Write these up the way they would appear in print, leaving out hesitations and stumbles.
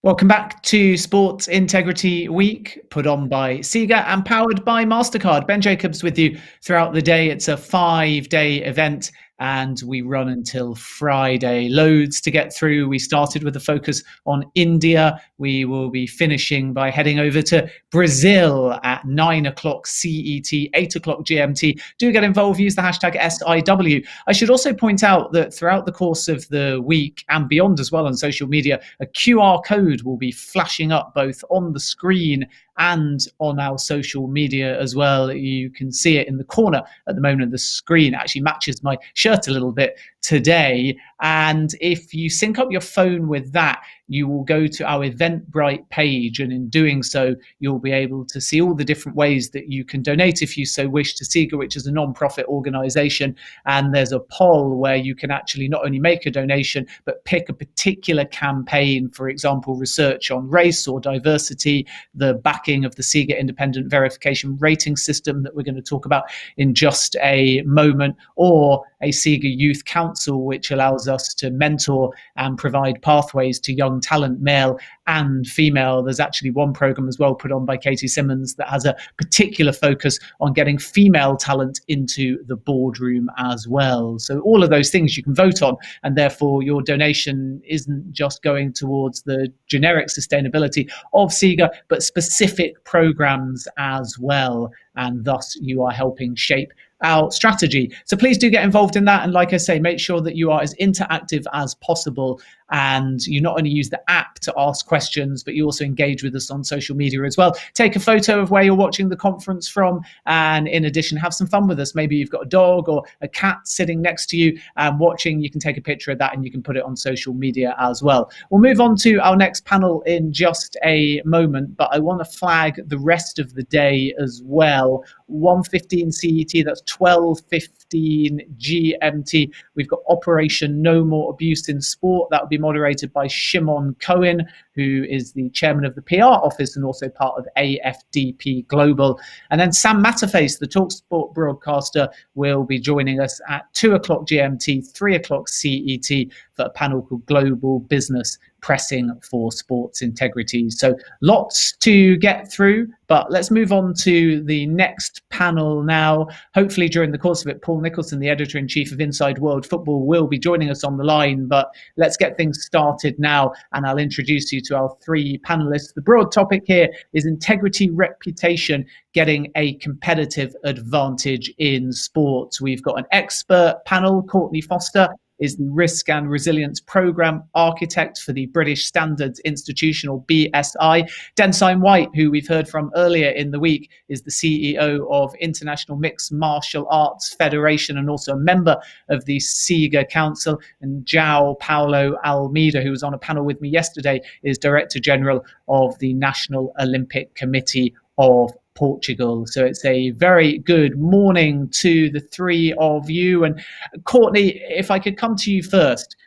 Welcome back to Sports Integrity Week, put on by SIGA and powered by MasterCard. Ben Jacobs with you throughout the day. It's a 5-day event and we run until Friday. Loads to get through. We started with a focus on India. We will be finishing by heading over to Brazil at 9 o'clock CET, 8 o'clock GMT. Do get involved, use the hashtag SIW. I should also point out that throughout the course of the week and beyond as well on social media, a QR code will be flashing up both on the screen and on our social media as well. You can see it in the corner at the moment of the screen. It actually matches my shirt a little bit today. And if you sync up your phone with that, you will go to our Eventbrite page. And in doing so, you'll be able to see all the different ways that you can donate if you so wish to SIGA, which is a non-profit organization. And there's a poll where you can actually not only make a donation, but pick a particular campaign, for example, research on race or diversity, the backing of the SIGA independent verification rating system that we're going to talk about in just a moment, or a SIGA Youth Council, which allows us to mentor and provide pathways to young talent, male and female. There's actually one program as well put on by Katie Simmons that has a particular focus on getting female talent into the boardroom as well. So all of those things you can vote on, and therefore your donation isn't just going towards the generic sustainability of SIGA, but specific programs as well. And thus you are helping shape our strategy. So please do get involved in that. And like I say, make sure that you are as interactive as possible. And you not only use the app to ask questions, but you also engage with us on social media as well. Take a photo of where you're watching the conference from. And in addition, have some fun with us. Maybe you've got a dog or a cat sitting next to you and watching. You can take a picture of that and you can put it on social media as well. We'll move on to our next panel in just a moment, but I want to flag the rest of the day as well. 1:15 CET, that's 12:15 GMT. We've got Operation No More Abuse in Sport. That will be moderated by Shimon Cohen, who is the chairman of the PR office and also part of AFDP Global. And then Sam Matterface, the TalkSport broadcaster, will be joining us at 2 o'clock GMT, 3 o'clock CET for a panel called Global Business Pressing for Sports Integrity. So lots to get through, but let's move on to the next panel now. Hopefully during the course of it, Paul Nicholson, the editor-in-chief of Inside World Football, will be joining us on the line, but let's get things started now and I'll introduce you to our three panelists. The broad topic here is integrity reputation, getting a competitive advantage in sports. We've got an expert panel. Courtney Foster is the Risk and Resilience Programme Architect for the British Standards Institutional BSI. Densine White, who we've heard from earlier in the week, is the CEO of International Mixed Martial Arts Federation and also a member of the SIGA Council. And João Paulo Almeida, who was on a panel with me yesterday, is Director General of the National Olympic Committee of Portugal. So it's a very good morning to the three of you. And Courtney, if I could come to you first,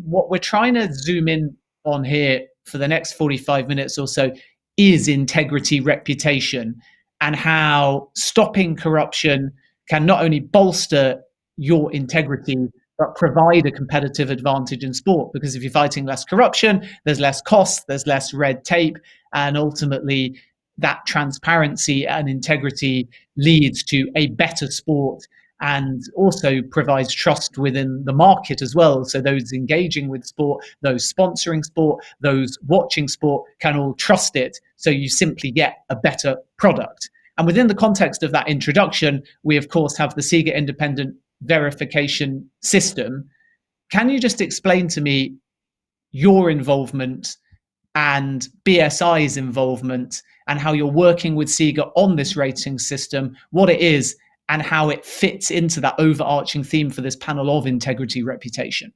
what we're trying to zoom in on here for the next 45 minutes or so is integrity reputation and how stopping corruption can not only bolster your integrity, but provide a competitive advantage in sport. Because if you're fighting less corruption, there's less cost, there's less red tape, and ultimately that transparency and integrity leads to a better sport and also provides trust within the market as well. So those engaging with sport, those sponsoring sport, those watching sport can all trust it. So you simply get a better product. And within the context of that introduction, we of course have the SIGA independent verification system. Can you just explain to me your involvement and BSI's involvement and how you're working with SIGA on this rating system, what it is, and how it fits into that overarching theme for this panel of integrity reputation?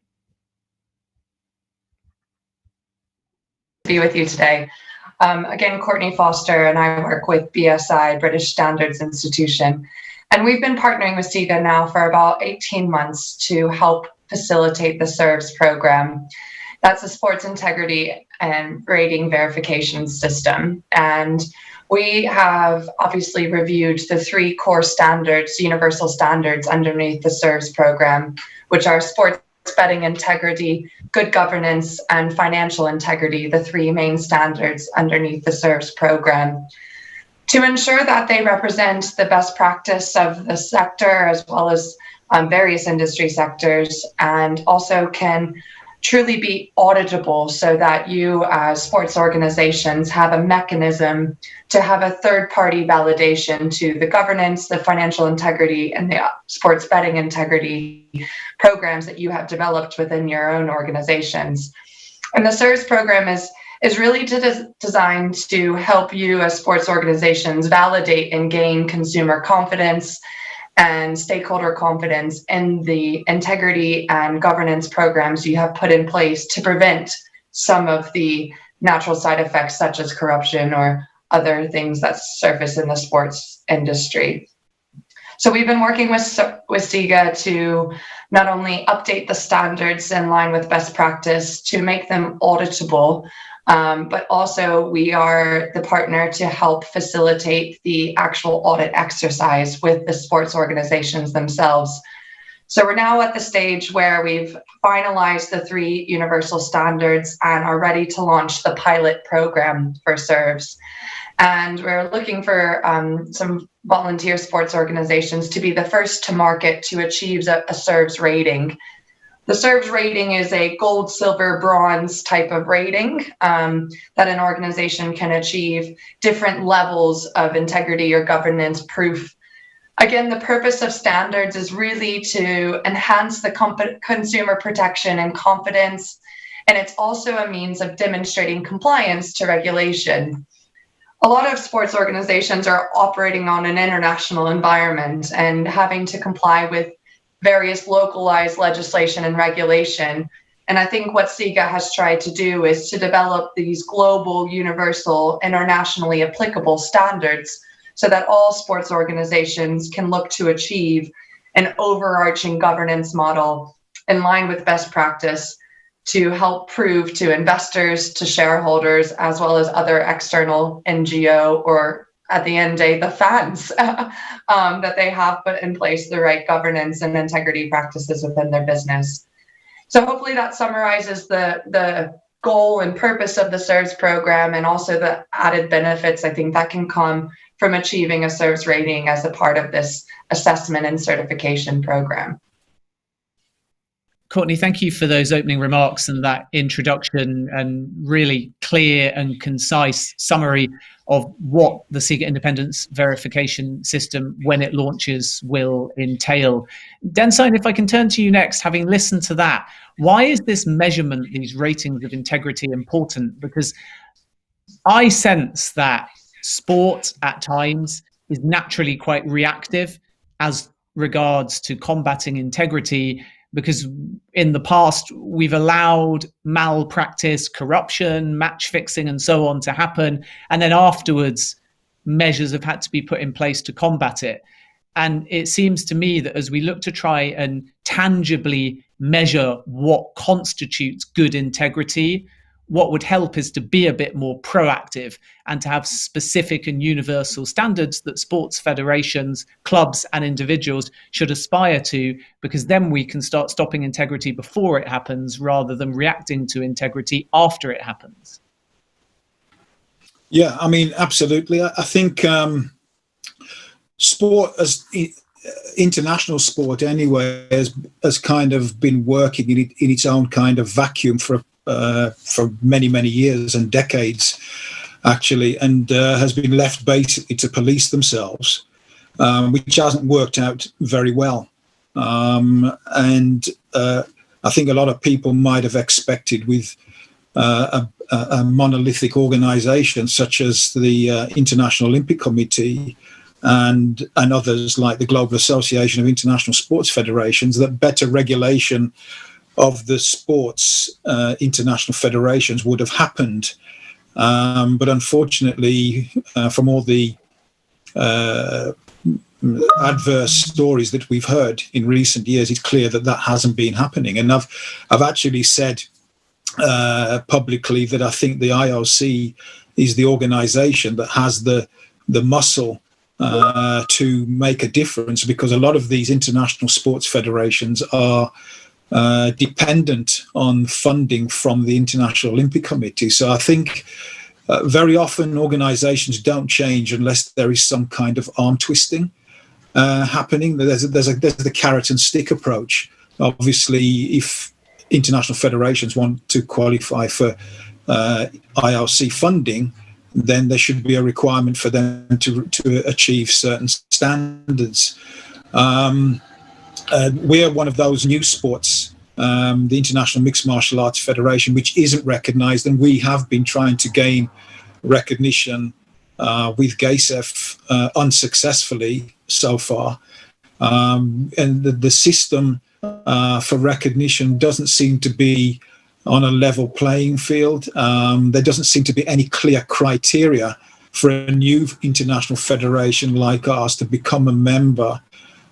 Be with you today. Again, Courtney Foster, and I work with BSI, British Standards Institution. And we've been partnering with SIGA now for about 18 months to help facilitate the SERVS program. That's a sports integrity and rating verification system. And we have obviously reviewed the three core standards, universal standards underneath the SERVS program, which are sports betting integrity, good governance, and financial integrity, the three main standards underneath the SERVS program, to ensure that they represent the best practice of the sector as well as various industry sectors, and also can truly be auditable so that you as sports organizations have a mechanism to have a third-party validation to the governance, the financial integrity, and the sports betting integrity programs that you have developed within your own organizations. And the SERVS program is really designed to help you as sports organizations validate and gain consumer confidence and stakeholder confidence in the integrity and governance programs you have put in place to prevent some of the natural side effects such as corruption or other things that surface in the sports industry. So we've been working with SIGA to not only update the standards in line with best practice to make them auditable, but also we are the partner to help facilitate the actual audit exercise with the sports organizations themselves. So we're now at the stage where we've finalized the three universal standards and are ready to launch the pilot program for SERVS. And we're looking for some volunteer sports organizations to be the first to market to achieve a SERVS rating. The SERVS rating is a gold, silver, bronze type of rating that an organization can achieve different levels of integrity or governance proof. Again, the purpose of standards is really to enhance the consumer protection and confidence, and it's also a means of demonstrating compliance to regulation. A lot of sports organizations are operating on an international environment and having to comply with various localized legislation and regulation. And I think what SIGA has tried to do is to develop these global, universal, internationally applicable standards so that all sports organizations can look to achieve an overarching governance model in line with best practice to help prove to investors, to shareholders, as well as other external NGO or at the end of the day, the fans, that they have put in place the right governance and integrity practices within their business. So hopefully that summarizes the goal and purpose of the SERVS program, and also the added benefits I think that can come from achieving a SERVS rating as a part of this assessment and certification program. Courtney, thank you for those opening remarks and that introduction and really clear and concise summary of what the SIGA Independence Verification System, when it launches, will entail. Densyne, if I can turn to you next, having listened to that, why is this measurement, these ratings of integrity, important? Because I sense that sport at times is naturally quite reactive as regards to combating integrity, because in the past we've allowed malpractice, corruption, match fixing and so on to happen, and then afterwards measures have had to be put in place to combat it. And it seems to me that as we look to try and tangibly measure what constitutes good integrity, what would help is to be a bit more proactive and to have specific and universal standards that sports federations, clubs and individuals should aspire to, because then we can start stopping integrity before it happens rather than reacting to integrity after it happens. Yeah, I mean, absolutely. I think sport, as international sport anyway, has kind of been working in its own kind of vacuum for many, many years and decades, actually, and has been left basically to police themselves, which hasn't worked out very well. And I think a lot of people might have expected with a monolithic organization such as the International Olympic Committee and others like the Global Association of International Sports Federations that better regulation of the sports international federations would have happened. But unfortunately, from all the adverse stories that we've heard in recent years, it's clear that that hasn't been happening. And I've actually said publicly that I think the IOC is the organization that has the muscle to make a difference, because a lot of these international sports federations are dependent on funding from the International Olympic Committee. So I think very often organisations don't change unless there is some kind of arm twisting happening. There's the carrot and stick approach. Obviously, if international federations want to qualify for IOC funding, then there should be a requirement for them to achieve certain standards. We're one of those new sports, the International Mixed Martial Arts Federation, which isn't recognised, and we have been trying to gain recognition with GASEF unsuccessfully so far. And the system for recognition doesn't seem to be on a level playing field. There doesn't seem to be any clear criteria for a new international federation like ours to become a member.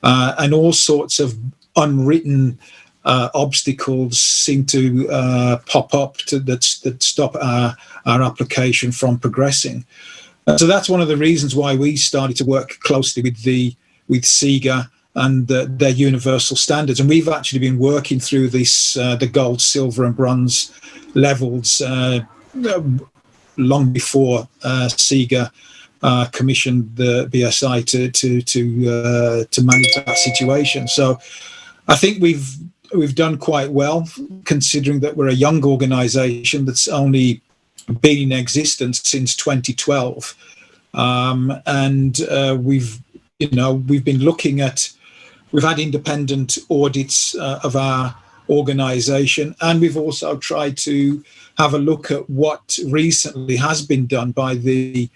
And all sorts of unwritten obstacles seem to pop up that stop our application from progressing. So that's one of the reasons why we started to work closely with SIGA and their universal standards. And we've actually been working through this, the gold, silver and bronze levels long before SIGA commissioned the BSI to manage that situation. So I think we've done quite well, considering that we're a young organisation that's only been in existence since 2012, and we've been looking at. We've had independent audits of our organisation, and we've also tried to have a look at what recently has been done by the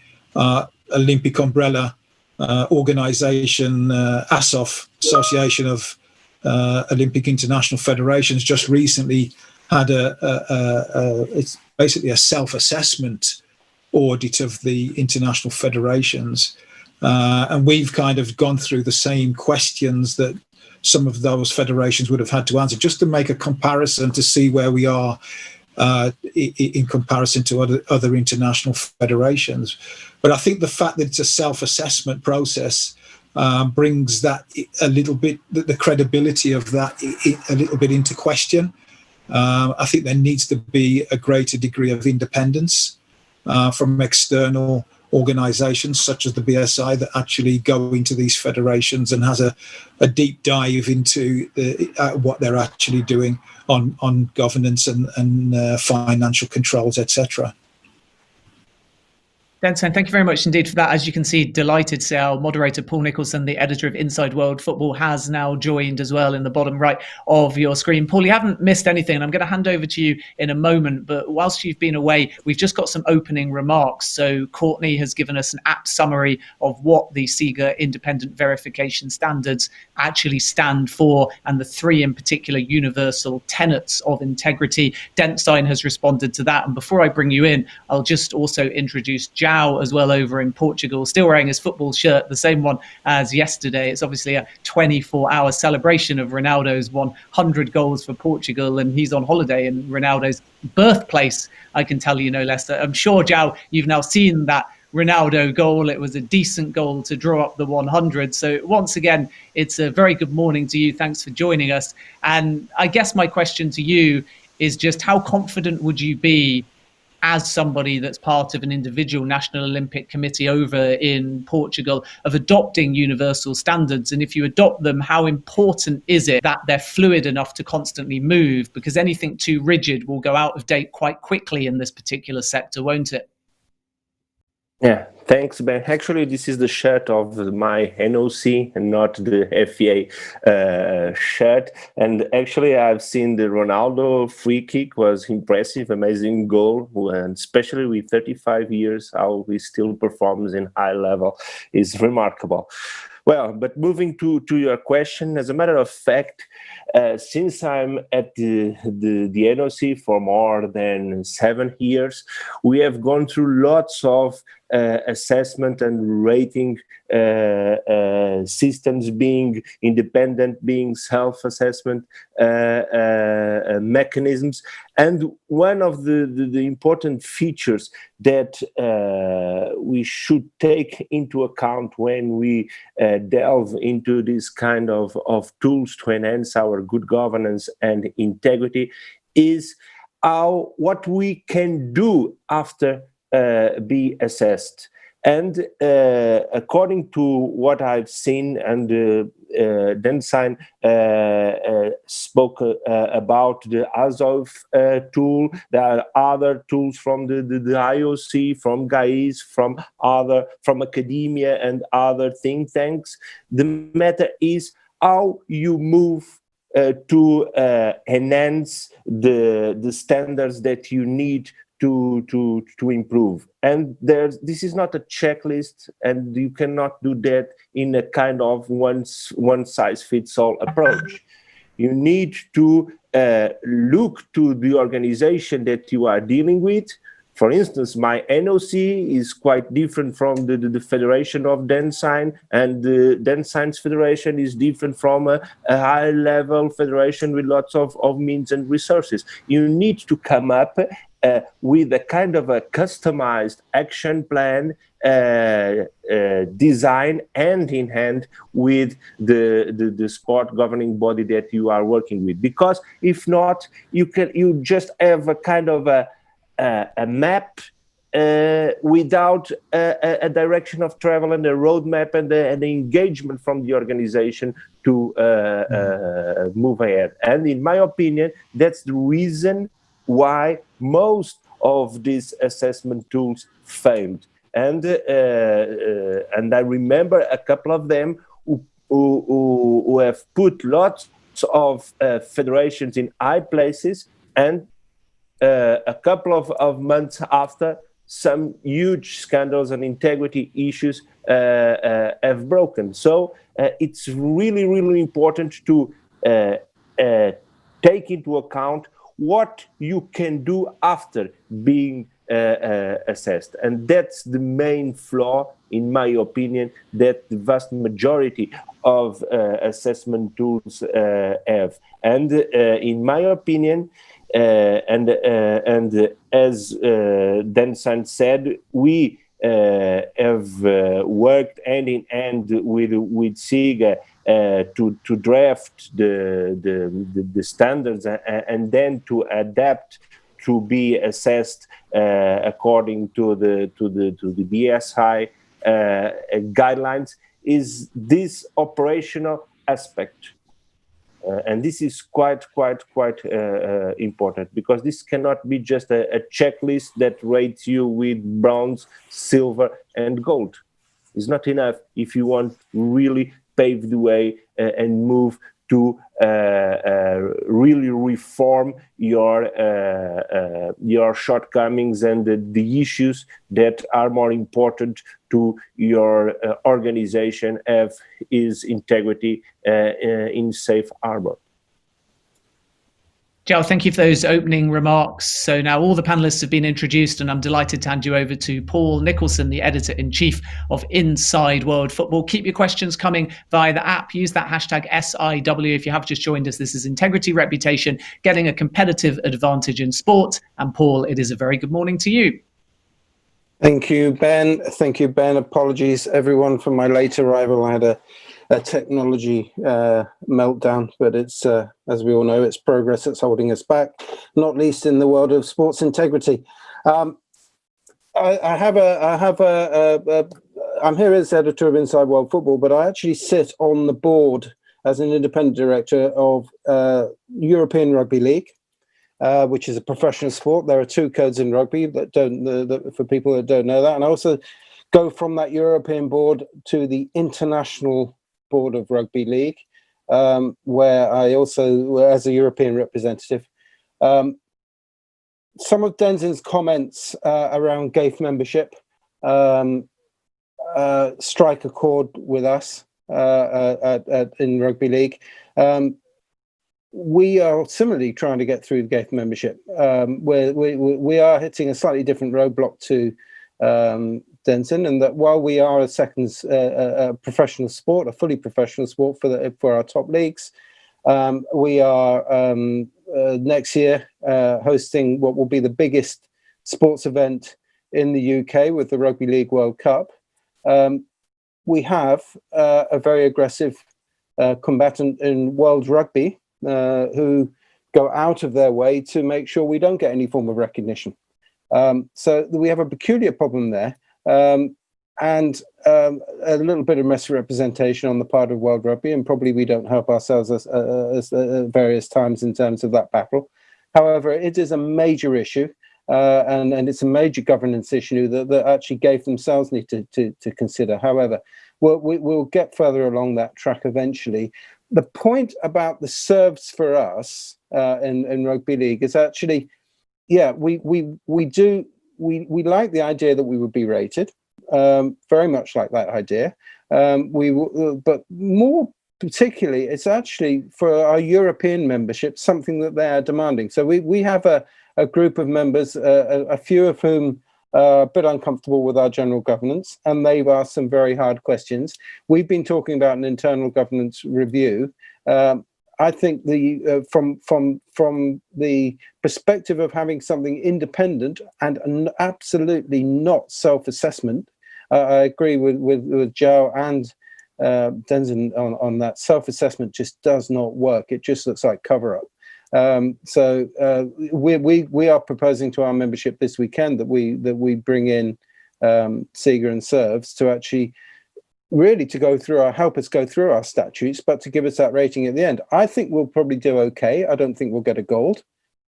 Olympic umbrella organisation, ASOF, Association of Olympic International Federations, just recently had it's basically a self-assessment audit of the international federations. And we've kind of gone through the same questions that some of those federations would have had to answer, just to make a comparison to see where we are in comparison to other international federations. But I think the fact that it's a self-assessment process brings that a little bit, the credibility of that a little bit into question. I think there needs to be a greater degree of independence from external organisations such as the BSI that actually go into these federations and has a deep dive into what they're actually doing on governance and financial controls, etc. Denson, thank you very much indeed for that. As you can see, delighted to say our moderator, Paul Nicholson, the editor of Inside World Football, has now joined as well in the bottom right of your screen. Paul, you haven't missed anything. I'm going to hand over to you in a moment, but whilst you've been away, we've just got some opening remarks. So Courtney has given us an apt summary of what the SIGA independent verification standards actually stand for, and the three in particular universal tenets of integrity. Denstein has responded to that. And before I bring you in, I'll just also introduce João as well over in Portugal, still wearing his football shirt, the same one as yesterday. It's obviously a 24-hour celebration of Ronaldo's 100 goals for Portugal, and he's on holiday in Ronaldo's birthplace, I can tell you no less. I'm sure, João, you've now seen that Ronaldo goal. It was a decent goal to draw up the 100. So once again, it's a very good morning to you. Thanks for joining us. And I guess my question to you is just how confident would you be as somebody that's part of an individual National Olympic Committee over in Portugal of adopting universal standards? And if you adopt them, how important is it that they're fluid enough to constantly move? Because anything too rigid will go out of date quite quickly in this particular sector, won't it? Yeah, thanks, Ben. Actually, this is the shirt of my NOC and not the FEA shirt. And actually, I've seen the Ronaldo free kick was impressive, amazing goal. And especially with 35 years, how he still performs in high level is remarkable. Well, but moving to your question, as a matter of fact, since I'm at the NOC for more than 7 years, we have gone through lots of assessment and rating systems, being independent, being self-assessment mechanisms. And one of the important features that we should take into account when we delve into this kind of tools to enhance our good governance and integrity is what we can do after be assessed. And according to what I've seen, and DenSign spoke about the Azov tool. There are other tools from the IOC, from GAIS, from academia and other think tanks. The matter is how you move to enhance the standards that you need to improve. And this is not a checklist, and you cannot do that in a kind of one size fits all approach. You need to look to the organization that you are dealing with. For instance, my NOC is quite different from the Federation of DenSign, and the DenSign's federation is different from a high-level federation with lots of means and resources. You need to come up with a kind of a customized action plan design hand in hand with the sport governing body that you are working with. Because if not, you just have a kind of a map without a direction of travel and a roadmap and the engagement from the organization to move ahead. And in my opinion, that's the reason why most of these assessment tools failed. And I remember a couple of them who have put lots of federations in high places, and a couple of months after, some huge scandals and integrity issues have broken. So it's really, really important to take into account what you can do after being assessed. And that's the main flaw, in my opinion, that the vast majority of assessment tools have. And in my opinion, and as DenSign said, we have worked hand in hand with SIGA to draft the standards and then to adapt to be assessed according to the BSI guidelines. Is this operational aspect? And this is quite important, because this cannot be just a checklist that rates you with bronze, silver, and gold. It's not enough if you want really pave the way and move to really reform your shortcomings and the issues that are more important to your organization is integrity in safe harbor. Joe, thank you for those opening remarks. So now all the panelists have been introduced, and I'm delighted to hand you over to Paul Nicholson, the editor-in-chief of Inside World Football. Keep your questions coming via the app. Use that hashtag SIW if you have just joined us. This is Integrity Reputation, getting a competitive advantage in sport. And Paul, it is a very good morning to you. Thank you, Ben. Thank you, Ben. Apologies, everyone, for my late arrival. I had a technology meltdown, but it's, as we all know, it's progress that's holding us back, not least in the world of sports integrity. I'm here as editor of Inside World Football, but I actually sit on the board as an independent director of European Rugby League, which is a professional sport. There are two codes in rugby that for people that don't know that. And I also go from that European board to the International Board of Rugby League, where I also, as a European representative, some of DenSign's comments around GAIF membership strike a chord with us in Rugby League. We are similarly trying to get through the GAIF membership, where we are hitting a slightly different roadblock to Denzin, and that while we are a second professional sport, a fully professional sport for our top leagues, we are next year hosting what will be the biggest sports event in the UK with the Rugby League World Cup. We have a very aggressive combatant in World Rugby who go out of their way to make sure we don't get any form of recognition. So we have a peculiar problem there, and a little bit of misrepresentation on the part of World Rugby, and probably we don't help ourselves as various times in terms of that battle. However, it is a major issue, and it's a major governance issue that actually GAFE themselves need to consider. However, we'll get further along that track eventually. The point about the serves for us in Rugby League is actually, yeah, we like the idea that we would be rated, very much like that idea. But more particularly, it's actually for our European membership, something that they are demanding. So we have a group of members, a few of whom are a bit uncomfortable with our general governance, and they've asked some very hard questions. We've been talking about an internal governance review. I think from the perspective of having something independent and absolutely not self-assessment, I agree with Joe and Denzin on that. Self-assessment just does not work. It just looks like cover-up. So we are proposing to our membership this weekend that we bring in SIGA and Serves to actually really help us go through our statutes, but to give us that rating at the end. I think we'll probably do okay. I don't think we'll get a gold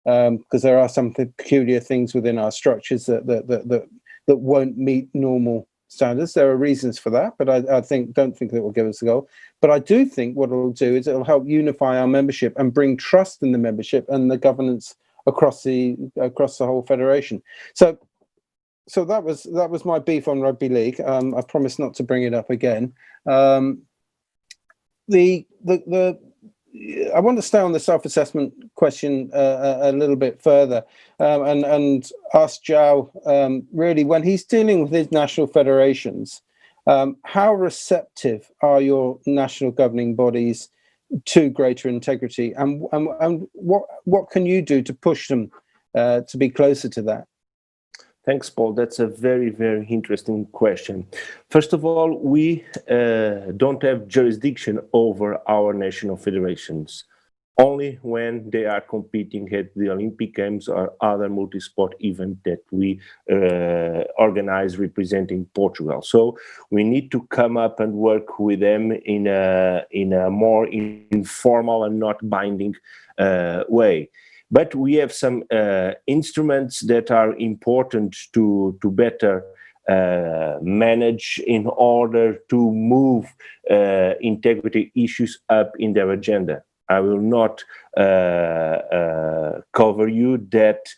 because there are some peculiar things within our structures that won't meet normal standards. There are reasons for that, but I don't think that will give us a goal. But I do think what it'll do is it'll help unify our membership and bring trust in the membership and the governance across the whole federation. So that was my beef on Rugby League. I promise not to bring it up again. I want to stay on the self-assessment question a little bit further and ask Joao, really, when he's dealing with his national federations, how receptive are your national governing bodies to greater integrity, and what can you do to push them to be closer to that? Thanks, Paul. That's a very, very interesting question. First of all, we don't have jurisdiction over our national federations, only when they are competing at the Olympic Games or other multi-sport event that we organize representing Portugal. So we need to come up and work with them in a more informal and not binding way. But we have some instruments that are important to better manage in order to move integrity issues up in their agenda. I will not cover you that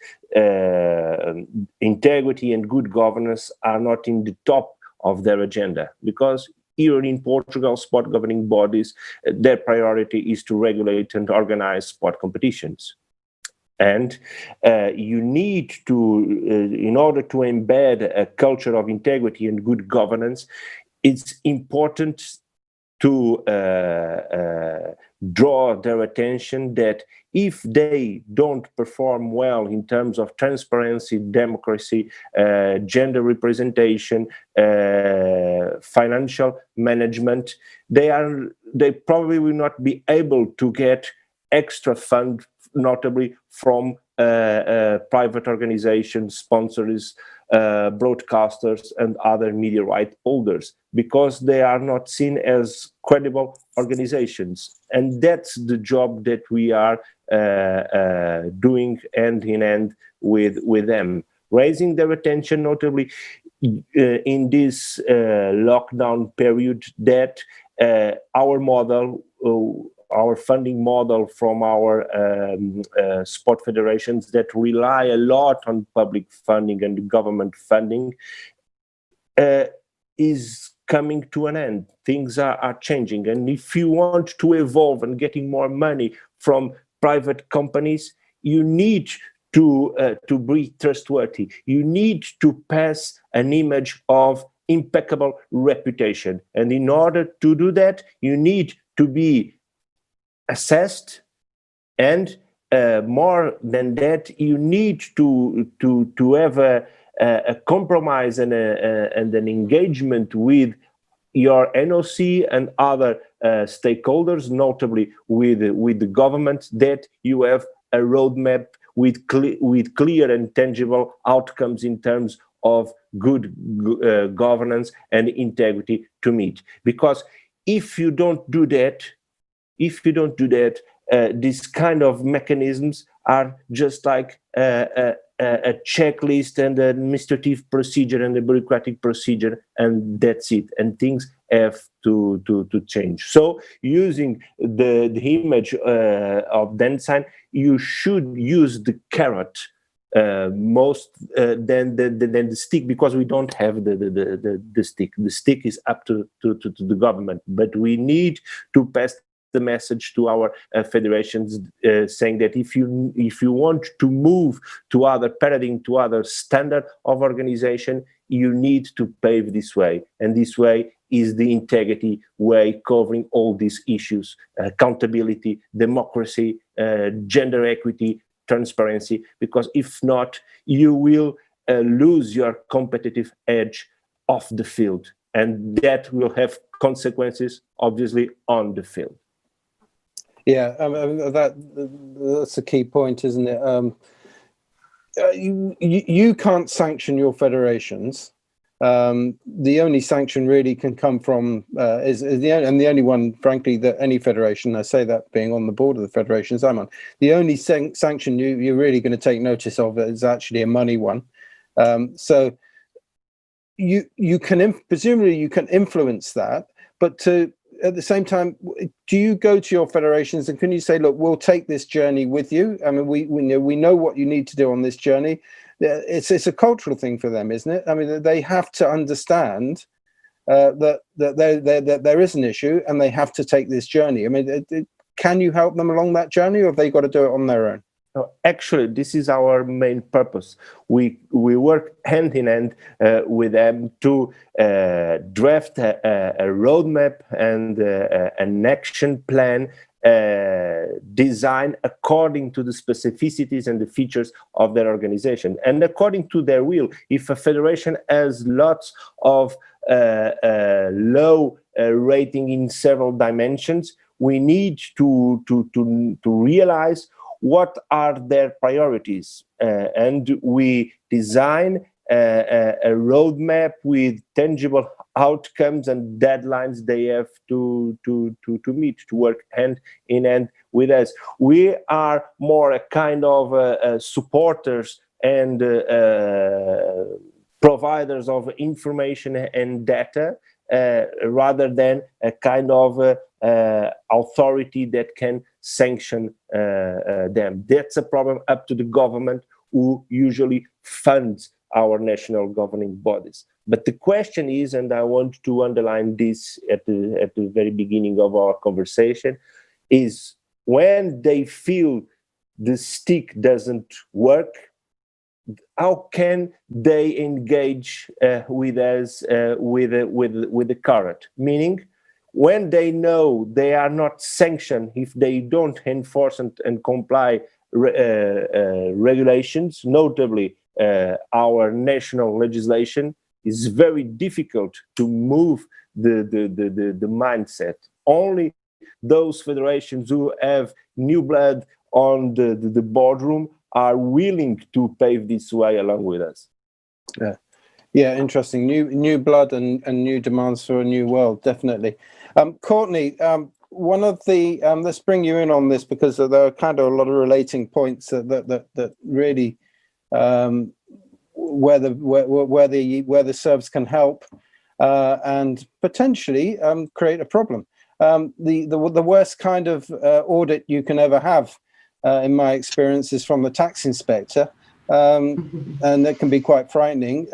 integrity and good governance are not in the top of their agenda, because here in Portugal, sport governing bodies, their priority is to regulate and organize sport competitions. And you need to, in order to embed a culture of integrity and good governance, it's important to draw their attention that if they don't perform well in terms of transparency, democracy, gender representation, financial management, they probably will not be able to get extra funds, notably from private organizations, sponsors, broadcasters, and other media right holders, because they are not seen as credible organizations. And that's the job that we are doing hand in hand with them, raising their attention, notably in this lockdown period, that our model, our funding model from our sport federations that rely a lot on public funding and government funding is coming to an end. Things are changing. And if you want to evolve and getting more money from private companies, you need to be trustworthy, you need to pass an image of impeccable reputation. And in order to do that, you need to be assessed, and more than that, you need to have a compromise and an engagement with your NOC and other stakeholders, notably with the government, that you have a roadmap with clear and tangible outcomes in terms of good governance and integrity to meet. Because if you don't do that, these kind of mechanisms are just like a checklist and an administrative procedure and a bureaucratic procedure, and that's it. And things have to change. So, using the image of Dansign, you should use the carrot most than the stick, because we don't have the stick. The stick is up to the government, but we need to pass the message to our federations, saying that if you want to move to other paradigm, to other standard of organization, you need to pave this way, and this way is the integrity way, covering all these issues: accountability, democracy, gender equity, transparency. Because if not, you will lose your competitive edge off the field, and that will have consequences, obviously, on the field. Yeah, that's a key point, isn't it? You can't sanction your federations. The only sanction really can come from the only one, frankly, that any federation, I say that being on the board of the federations I'm on, the only sanction you're really going to take notice of is actually a money one. So you can presumably you can influence that, but at the same time, do you go to your federations and can you say, look, we'll take this journey with you? I mean, we know what you need to do on this journey. It's a cultural thing for them, isn't it? I mean, they have to understand that there is an issue and they have to take this journey. I mean, can you help them along that journey, or have they got to do it on their own? No, actually, this is our main purpose. We work hand in hand with them to draft a roadmap and an action plan designed according to the specificities and the features of their organization and according to their will. If a federation has lots of low rating in several dimensions, we need to realize what are their priorities, and we design a roadmap with tangible outcomes and deadlines they have to meet, to work hand in hand with us. We are more a kind of supporters and providers of information and data, rather than a kind of authority that can sanction them. That's a problem up to the government, who usually funds our national governing bodies. But the question is, and I want to underline this at the very beginning of our conversation, is when they feel the stick doesn't work, how can they engage with us with the carrot? Meaning, when they know they are not sanctioned if they don't enforce and comply regulations, notably our national legislation, is very difficult to move the mindset. Only those federations who have new blood on the boardroom are willing to pave this way along with us. Yeah, interesting. New blood and new demands for a new world, definitely. Courtney, one of the let's bring you in on this, because there are kind of a lot of relating points that really where the serves can help and potentially create a problem. The worst kind of audit you can ever have, in my experience, is from the tax inspector, and that can be quite frightening.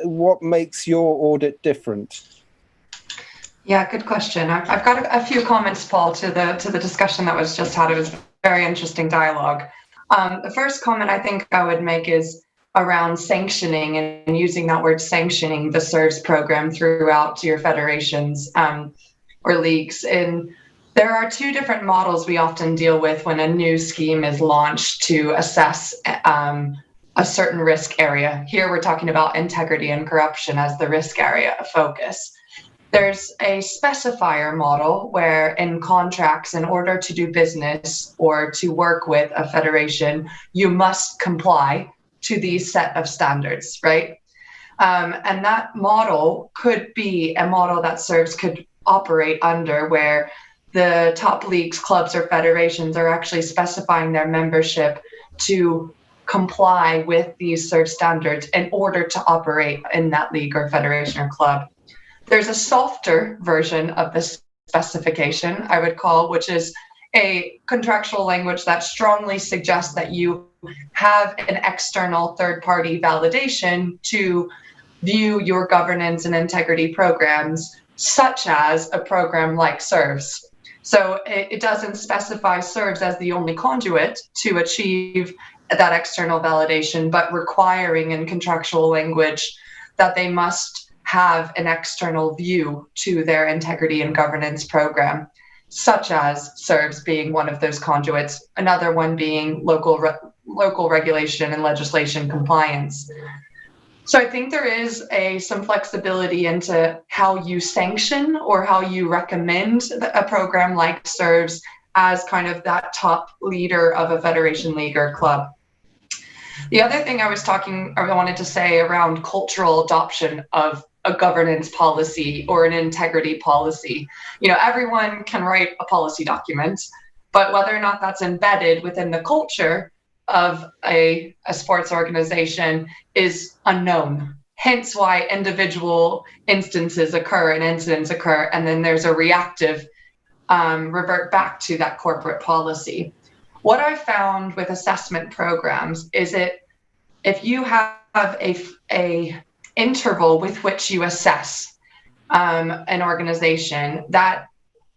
What makes your audit different? Yeah, good question. I've got a few comments, Paul, to the discussion that was just had. It was very interesting dialogue. The first comment I think I would make is around sanctioning and using that word sanctioning the SERVS program throughout your federations or leagues. And there are two different models we often deal with when a new scheme is launched to assess a certain risk area. Here we're talking about integrity and corruption as the risk area of focus. There's a specifier model where in contracts, in order to do business or to work with a federation, you must comply to these set of standards, right? And that model could be a model that SERVS could operate under, where the top leagues, clubs, or federations are actually specifying their membership to comply with these SERVS standards in order to operate in that league or federation or club. There's a softer version of this specification, I would call, which is a contractual language that strongly suggests that you have an external third-party validation to view your governance and integrity programs, such as a program like SERVS. So it doesn't specify SERVS as the only conduit to achieve that external validation, but requiring in contractual language that they must have an external view to their integrity and governance program, such as SERVS being one of those conduits, another one being local regulation and legislation compliance. So I think there is some flexibility into how you sanction or how you recommend a program like SERVS as kind of that top leader of a federation, league, or club. The other thing I wanted to say around cultural adoption of a governance policy or an integrity policy. Everyone can write a policy document, but whether or not that's embedded within the culture of a sports organization is unknown. Hence why individual instances occur and incidents occur, and then there's a reactive revert back to that corporate policy. What I found with assessment programs is if you have a interval with which you assess an organization, that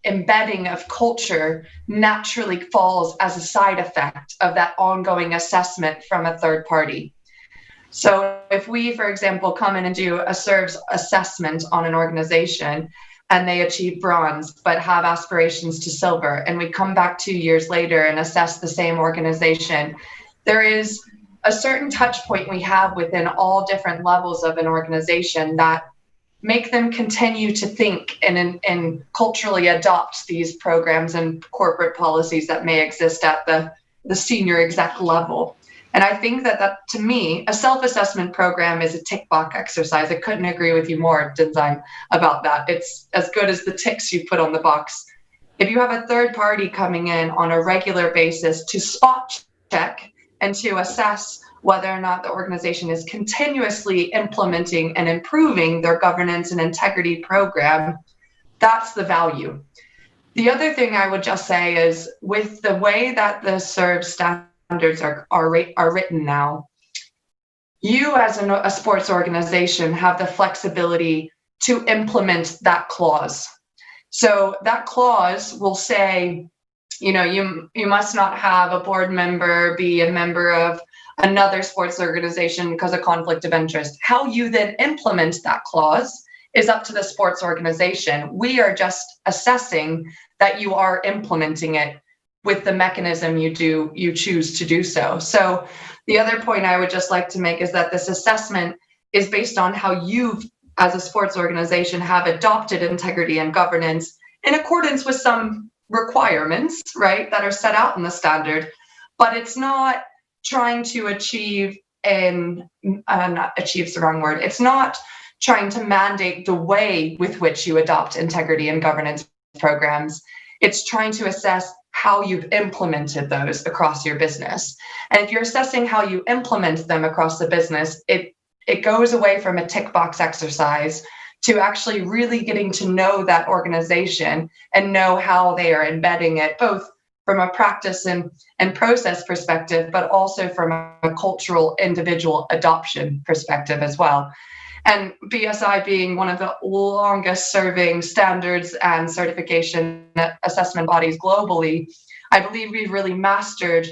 embedding of culture naturally falls as a side effect of that ongoing assessment from a third party. So if we, for example, come in and do a SERVS assessment on an organization and they achieve bronze but have aspirations to silver, and we come back 2 years later and assess the same organization, there is a certain touch point we have within all different levels of an organization that make them continue to think and culturally adopt these programs and corporate policies that may exist at the senior exec level. And I think that to me, a self-assessment program is a tick box exercise. I couldn't agree with you more, Denzime, about that. It's as good as the ticks you put on the box. If you have a third party coming in on a regular basis to spot check and to assess whether or not the organization is continuously implementing and improving their governance and integrity program, that's the value. The other thing I would just say is, with the way that the SERVS standards are written now, you as a sports organization have the flexibility to implement that clause. So that clause will say, you must not have a board member be a member of another sports organization because of conflict of interest. How you then implement that clause is up to the sports organization. We are just assessing that you are implementing it with the mechanism you choose to do so. So the other point I would just like to make is that this assessment is based on how you, as a sports organization, have adopted integrity and governance in accordance with some requirements, right, that are set out in the standard, but it's not trying to achieve, and not achieve's the wrong word, it's not trying to mandate the way with which you adopt integrity and governance programs. It's trying to assess how you've implemented those across your business. And if you're assessing how you implement them across the business, it goes away from a tick box exercise to actually really getting to know that organization and know how they are embedding it, both from a practice and process perspective, but also from a cultural individual adoption perspective as well. And BSI being one of the longest serving standards and certification assessment bodies globally, I believe we've really mastered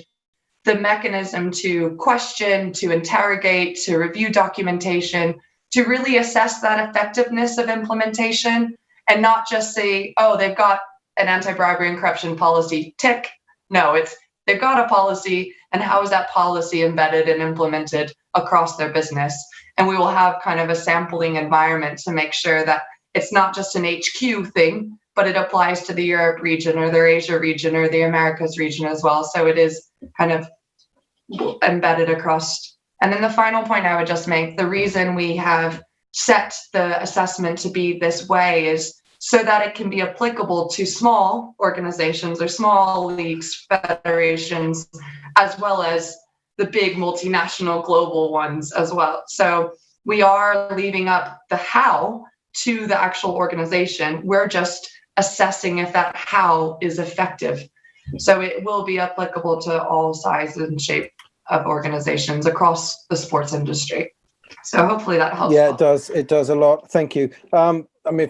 the mechanism to question, to interrogate, to review documentation, to really assess that effectiveness of implementation and not just say, oh, they've got an anti-bribery and corruption policy, tick. No, it's they've got a policy, and how is that policy embedded and implemented across their business? And we will have kind of a sampling environment to make sure that it's not just an HQ thing, but it applies to the Europe region or the Asia region or the Americas region as well. So it is kind of embedded across. And then the final point I would just make, the reason we have set the assessment to be this way is so that it can be applicable to small organizations or small leagues, federations, as well as the big multinational global ones as well. So we are leaving up the how to the actual organization. We're just assessing if that how is effective. So it will be applicable to all sizes and shape of organizations across the sports industry. So hopefully that helps. Yeah, it does. It does a lot. Thank you. I mean,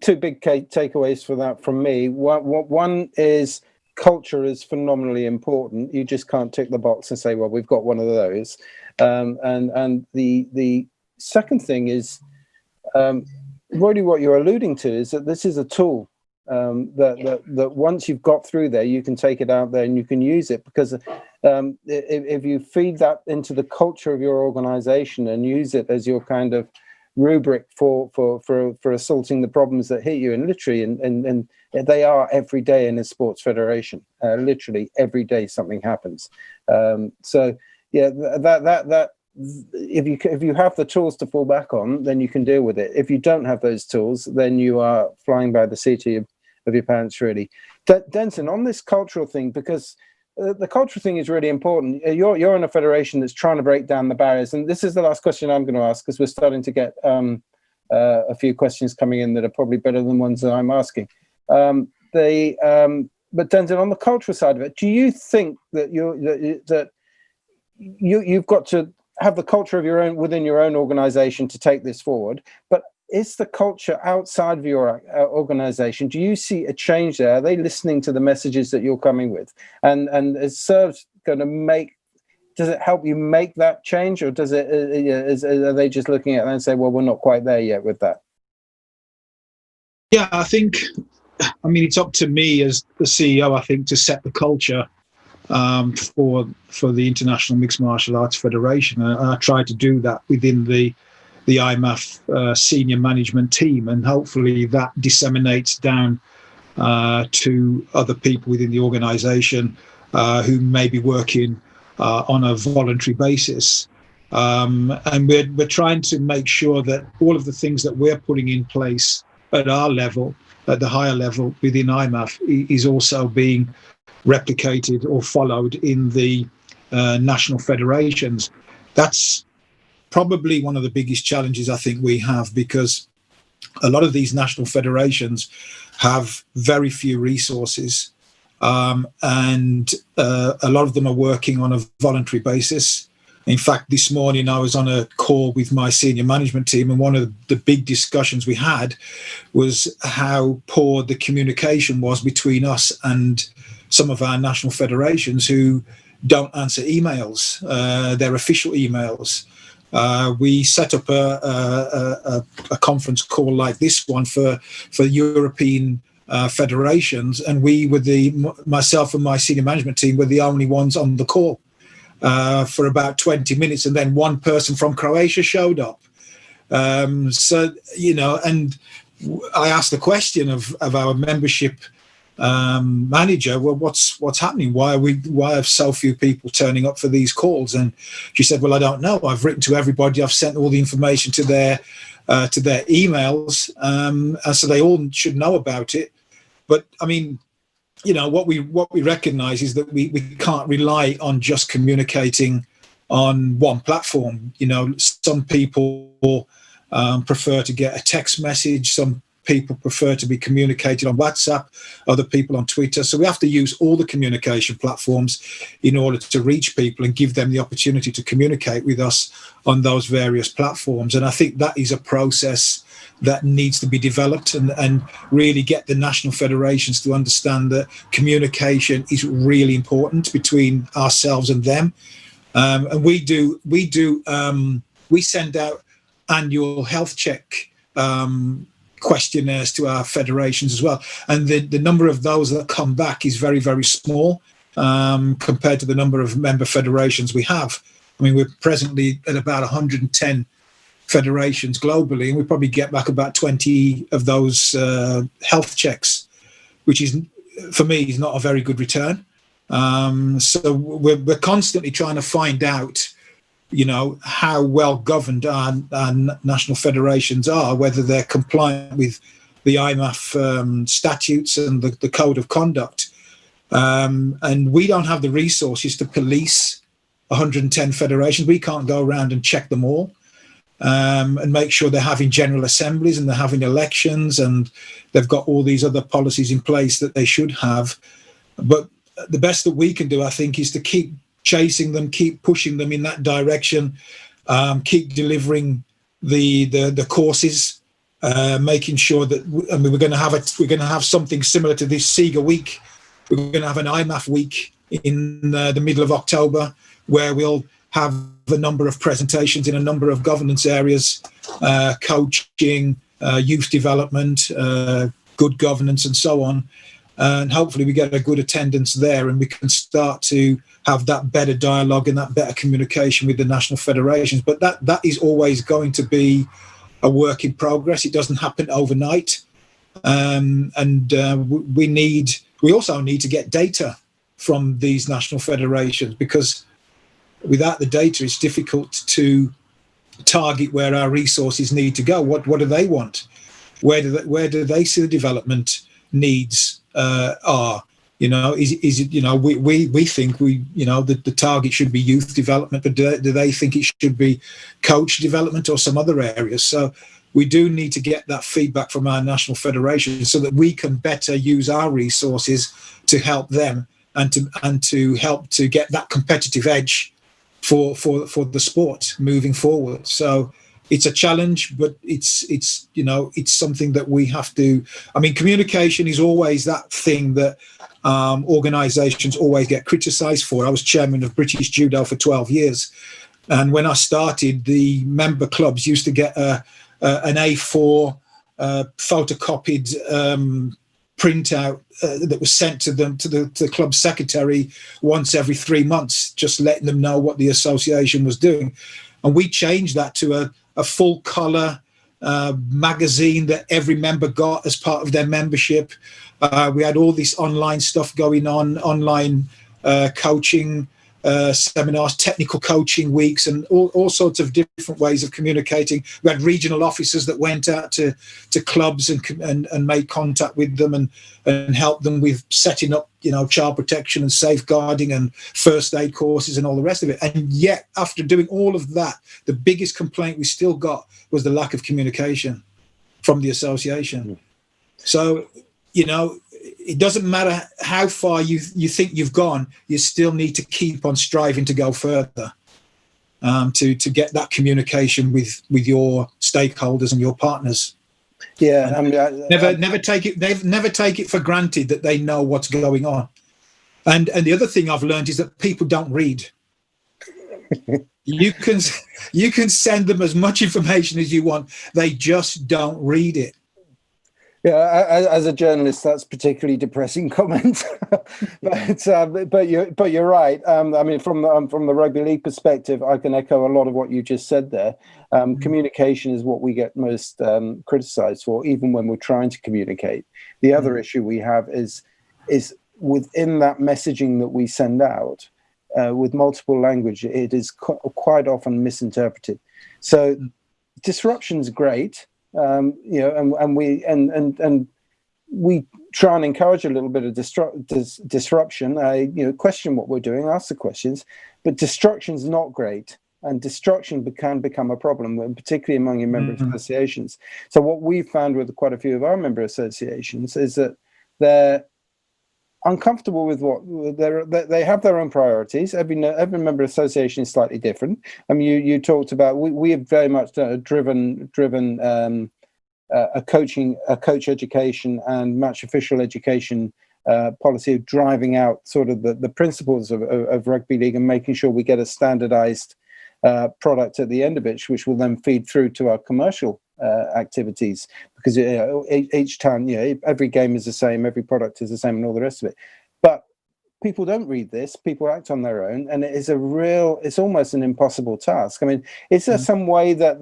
two big takeaways for that from me. One is culture is phenomenally important. You just can't tick the box and say, well, we've got one of those. And the second thing is, really what you're alluding to is that this is a tool that once you've got through there, you can take it out there and you can use it, because if you feed that into the culture of your organization and use it as your kind of rubric for assaulting the problems that hit you, and literally and they are every day in a sports federation, literally every day something happens. So yeah, that if you have the tools to fall back on, then you can deal with it. If you don't have those tools, then you are flying by the seat of your pants, really. Denson, on this cultural thing, because the cultural thing is really important. You're in a federation that's trying to break down the barriers, and this is the last question I'm going to ask, because we're starting to get a few questions coming in that are probably better than ones that I'm asking. But Denson, on the cultural side of it, do you think that you've got to have the culture of your own within your own organization to take this forward, but is the culture outside of your organization? Do you see a change there? Are they listening to the messages that you're coming with? And is SERVS going to does it help you make that change, or does it? Are they just looking at it and say, well, we're not quite there yet with that? Yeah, I mean, it's up to me as the CEO, I think, to set the culture for the International Mixed Martial Arts Federation. And I try to do that within the IMMAF senior management team, and hopefully that disseminates down to other people within the organisation who may be working on a voluntary basis. And we're trying to make sure that all of the things that we're putting in place at our level, at the higher level within IMMAF, is also being replicated or followed in the national federations. That's probably one of the biggest challenges I think we have, because a lot of these national federations have very few resources, and a lot of them are working on a voluntary basis. In fact, this morning I was on a call with my senior management team, and one of the big discussions we had was how poor the communication was between us and some of our national federations who don't answer emails, their official emails. We set up a conference call like this one for European federations, and myself and my senior management team were the only ones on the call for about 20 minutes, and then one person from Croatia showed up. So, and I asked the question of our membership manager, well, what's happening? Why have so few people turning up for these calls? And she said, well, I don't know. I've written to everybody. I've sent all the information to their emails, and so they all should know about it. But I mean, what we recognize is that we can't rely on just communicating on one platform. Some people prefer to get a text message. Some people prefer to be communicated on WhatsApp, other people on Twitter. So we have to use all the communication platforms in order to reach people and give them the opportunity to communicate with us on those various platforms. And I think that is a process that needs to be developed, and really get the national federations to understand that communication is really important between ourselves and them. And we send out annual health check questionnaires to our federations as well, and the number of those that come back is very, very small compared to the number of member federations we have. I mean, we're presently at about 110 federations globally, and we probably get back about 20 of those health checks, which is, for me, is not a very good return. So we're constantly trying to find out, how well governed our national federations are, whether they're compliant with the IMAF statutes and the code of conduct. And we don't have the resources to police 110 federations. We can't go around and check them all. And make sure they're having general assemblies and they're having elections and they've got all these other policies in place that they should have. But the best that we can do, I think, is to keep chasing them, keep pushing them in that direction, keep delivering the courses, making sure that we're going to have something similar to this SIGA week. We're going to have an IMAF week in the middle of October, where we'll have a number of presentations in a number of governance areas, coaching, youth development, good governance, and so on. And hopefully we get a good attendance there, and we can start to have that better dialogue and that better communication with the national federations. But that is always going to be a work in progress. It doesn't happen overnight. We also need to get data from these national federations, because without the data, it's difficult to target where our resources need to go. What do they want? Where do they see the development needs are? Is it, we think the target should be youth development, but do they think it should be coach development or some other areas? So we do need to get that feedback from our national federation so that we can better use our resources to help them and to help to get that competitive edge for the sport moving forward. So it's a challenge, but it's something that we have to. I mean, communication is always that thing that organisations always get criticised for. I was chairman of British Judo for 12 years, and when I started, the member clubs used to get an A4 photocopied printout that was sent to them to the club secretary once every 3 months, just letting them know what the association was doing. And we changed that to a full colour magazine that every member got as part of their membership. We had all this online stuff going on, online coaching seminars, technical coaching weeks, and all sorts of different ways of communicating. We had regional officers that went out to clubs and made contact with them and helped them with setting up, child protection and safeguarding and first aid courses and all the rest of it. And yet, after doing all of that, the biggest complaint we still got was the lack of communication from the association. So, it doesn't matter how far you think you've gone, you still need to keep on striving to go further, to get that communication with your stakeholders and your partners. Yeah, never take it for granted that they know what's going on. And the other thing I've learned is that people don't read. You can send them as much information as you want. They just don't read it. Yeah, as a journalist, that's a particularly depressing comment. but you're right. I mean, from the rugby league perspective, I can echo a lot of what you just said there. Communication is what we get most criticised for, even when we're trying to communicate. The other issue we have is within that messaging that we send out with multiple language, it is quite often misinterpreted. So disruption's great. And we try and encourage a little bit of disruption. Question what we're doing, ask the questions, but destruction's not great. and destruction can become a problem, and particularly among your member Mhm. associations. So what we've found with quite a few of our member associations is that they're uncomfortable with what they have their own priorities. Every member association is slightly different. You talked about we have very much driven a coach education and match official education policy of driving out sort of the principles of rugby league and making sure we get a standardized product at the end of it, which will then feed through to our commercial activities, because each time, every game is the same, every product is the same, and all the rest of it. But people don't read this, people act on their own, and it's almost an impossible task. I mean, is there some way that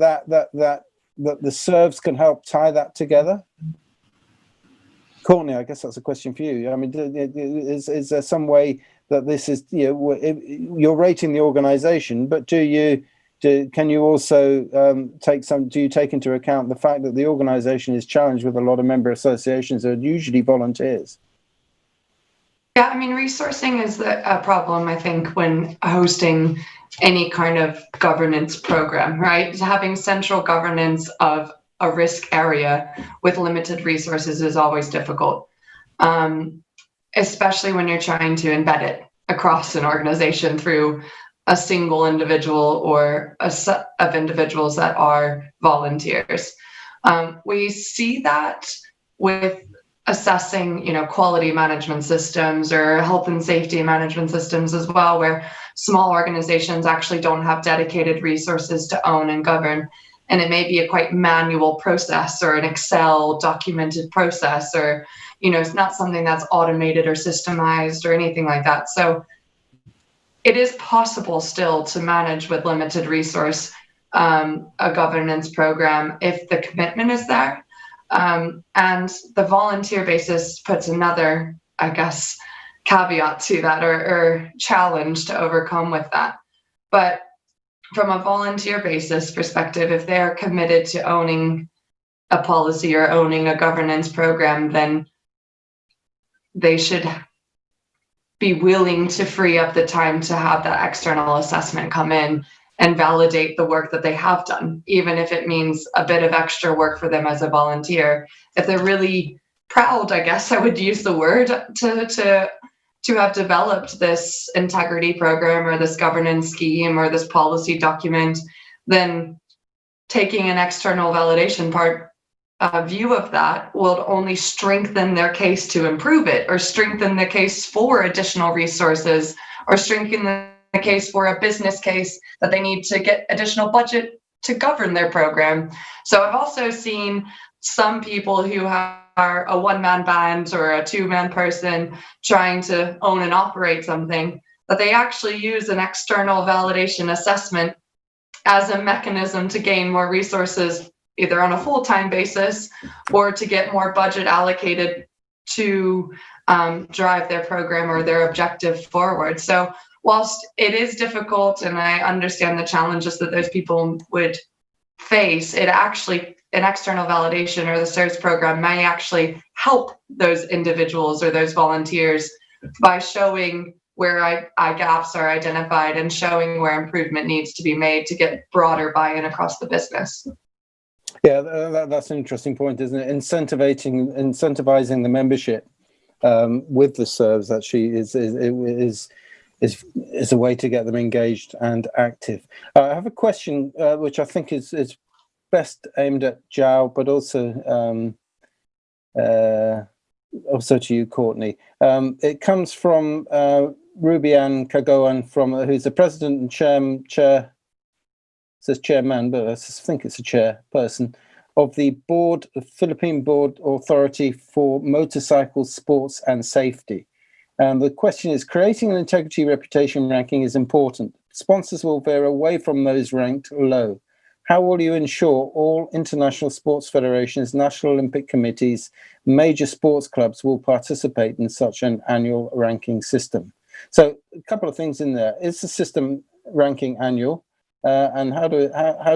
the serves can help tie that together? Courtney, I guess that's a question for you. I mean, is there some way that this is, you're rating the organization, but can you also do you take into account the fact that the organization is challenged with a lot of member associations that are usually volunteers? Yeah, I mean, resourcing is a problem, I think, when hosting any kind of governance program, right? Having central governance of a risk area with limited resources is always difficult, especially when you're trying to embed it across an organization through a single individual or a set of individuals that are volunteers. We see that with assessing, quality management systems or health and safety management systems as well, where small organizations actually don't have dedicated resources to own and govern. And it may be a quite manual process or an Excel documented process, or, it's not something that's automated or systemized or anything like that. So it is possible still to manage with limited resource a governance program if the commitment is there. And the volunteer basis puts another, I guess, caveat to that, or challenge to overcome with that. But from a volunteer basis perspective, if they're committed to owning a policy or owning a governance program, then they should be willing to free up the time to have that external assessment come in and validate the work that they have done, even if it means a bit of extra work for them as a volunteer. If they're really proud, I guess I would use the word, to have developed this integrity program or this governance scheme or this policy document, then taking an external validation view of that will only strengthen their case to improve it, or strengthen the case for additional resources, or strengthen the case for a business case that they need to get additional budget to govern their program. So I've also seen some people who are a one-man band or a two-man person trying to own and operate something, that they actually use an external validation assessment as a mechanism to gain more resources, either on a full-time basis or to get more budget allocated to drive their program or their objective forward. So whilst it is difficult, and I understand the challenges that those people would face, it actually, an external validation or the CERS program may actually help those individuals or those volunteers by showing where gaps are identified and showing where improvement needs to be made to get broader buy-in across the business. Yeah, that's an interesting point, isn't it? Incentivizing the membership with the serves actually is a way to get them engaged and active. I have a question which I think is best aimed at João, but also to you, Courtney. It comes from Rubian Kagoan, who's the president and chair. Says chairman, but I think it's a chairperson of the Philippine Board Authority for Motorcycle Sports and Safety. And the question is, creating an integrity reputation ranking is important. Sponsors will veer away from those ranked low. How will you ensure all international sports federations, national Olympic committees, major sports clubs will participate in such an annual ranking system? So a couple of things in there. Is the system ranking annual? And how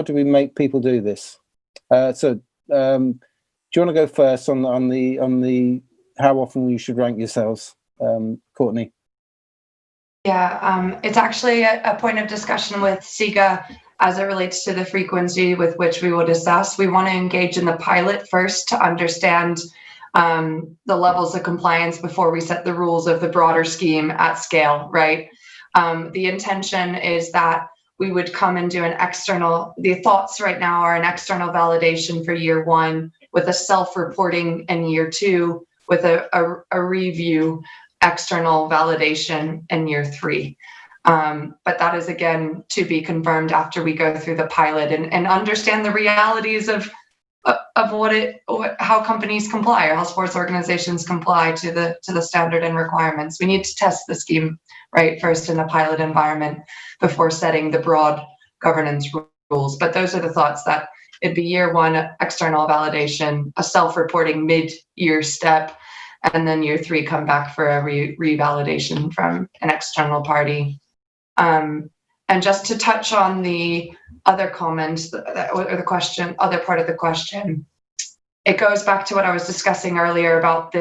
do we make people do this? Do you want to go first on the how often you should rank yourselves, Courtney? Yeah, it's actually a point of discussion with SIGA as it relates to the frequency with which we would assess. We want to engage in the pilot first to understand the levels of compliance before we set the rules of the broader scheme at scale, right? The intention is that we would come and do the thoughts right now are an external validation for year one with a self-reporting in year two with a review external validation in year three. But that is again to be confirmed after we go through the pilot and understand the realities of how companies comply or how sports organizations comply to the standard and requirements. We need to test the scheme right first in a pilot environment before setting the broad governance rules. But those are the thoughts that it'd be year one external validation, a self-reporting mid-year step, and then year three come back for a revalidation from an external party. And just to touch on the other comments or the question, other part of the question, it goes back to what I was discussing earlier about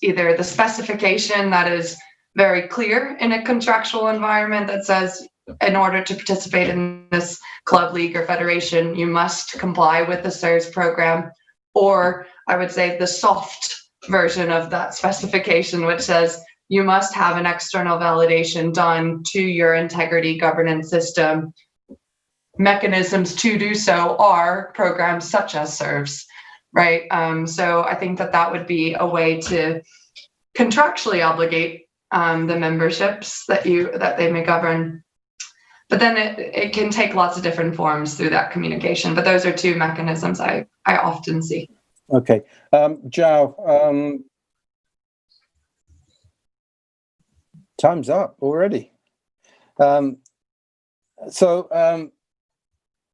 either the specification that is very clear in a contractual environment that says in order to participate in this club, league, or federation, you must comply with the SIRS program, or I would say the soft version of that specification, which says you must have an external validation done to your integrity governance system. Mechanisms to do so are programs such as SIRS, right? So I think that would be a way to contractually obligate the memberships that they may govern. But then it can take lots of different forms through that communication. But those are two mechanisms I often see. Okay, Zhao, time's up already. So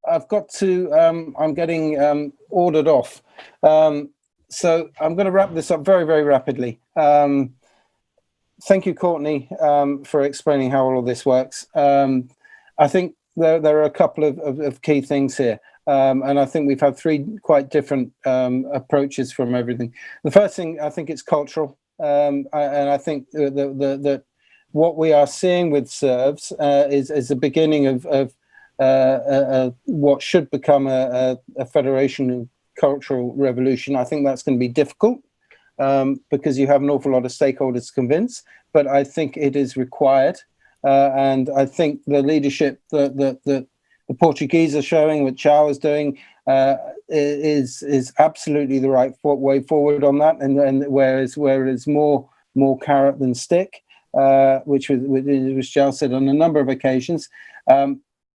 I've got to, I'm getting ordered off. So I'm going to wrap this up very, very rapidly. Thank you, Courtney, for explaining how all of this works. I think there are a couple of key things here. And I think we've had three quite different approaches from everything. The first thing, I think it's cultural. And I think that what we are seeing with SERVs is the beginning of what should become a federation cultural revolution. I think that's going to be difficult because you have an awful lot of stakeholders to convince, but I think it is required. And I think the leadership that the Portuguese are showing, what Zhao is doing, is absolutely the right way forward on that. And whereas more carrot than stick, which Zhao said on a number of occasions.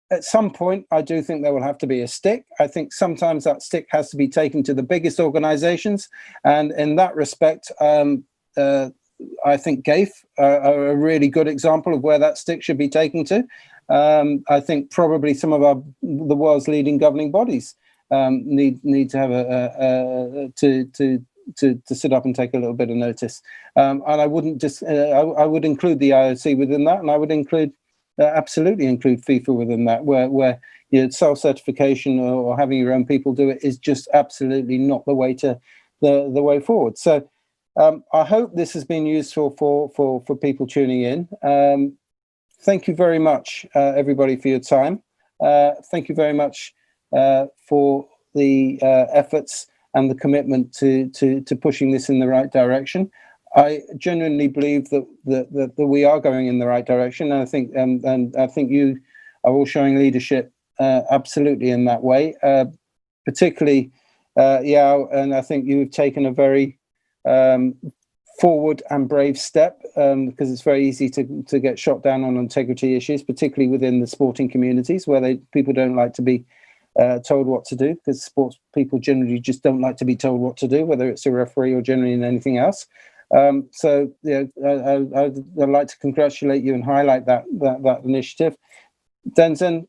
At some point, I do think there will have to be a stick. I think sometimes that stick has to be taken to the biggest organizations. And in that respect, I think GAIF are a really good example of where that stick should be taken to. I think probably some of the world's leading governing bodies need to have to sit up and take a little bit of notice. And I wouldn't just I would include the IOC within that, and I would absolutely include FIFA within that, where self-certification or having your own people do it is just absolutely not the way the way forward. So I hope this has been useful for people tuning in. Thank you very much, everybody, for your time. Thank you very much for the efforts and the commitment to pushing this in the right direction. I genuinely believe that we are going in the right direction, and I think you are all showing leadership absolutely in that way. Particularly, Yao, and I think you've taken a very forward and brave step, because it's very easy to get shot down on integrity issues, particularly within the sporting communities where people don't like to be told what to do, because sports people generally just don't like to be told what to do, whether it's a referee or generally in anything else. So I'd like to congratulate you and highlight that initiative. Denzen,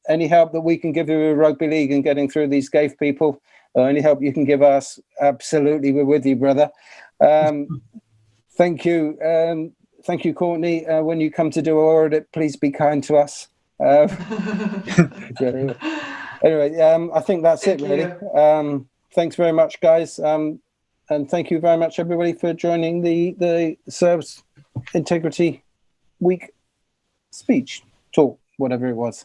any help that we can give you with rugby league and getting through these GAIF people, or any help you can give us, absolutely, we're with you, brother. Thank you. Thank you, Courtney. When you come to do our audit, please be kind to us. Anyway, I think that's it, really. Thanks very much, guys. And thank you very much, everybody, for joining the SERVs Integrity Week speech, talk, whatever it was.